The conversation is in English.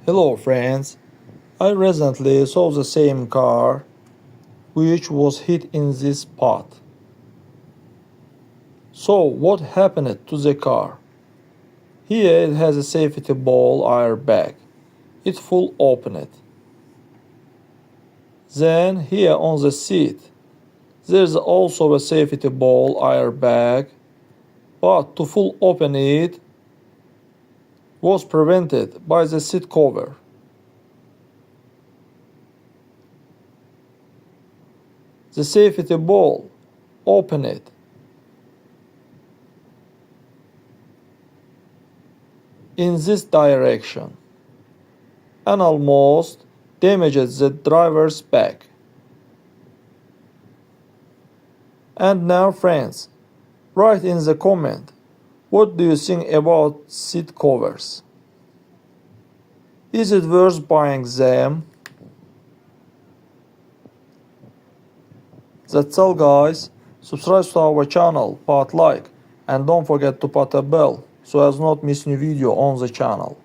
Hello friends, I recently saw the same car which was hit in this spot. So what happened to the car? Here it has a safety ball airbag. It full opened. Then here on the seat there's also a safety ball airbag, but to full open it was prevented by the seat cover. The safety ball opened in this direction and almost damaged the driver's back. And now friends, write in the comment, what do you think about seat covers? Is it worth buying them? That's all guys, subscribe to our channel, put like and don't forget to put a bell so as not miss new video on the channel.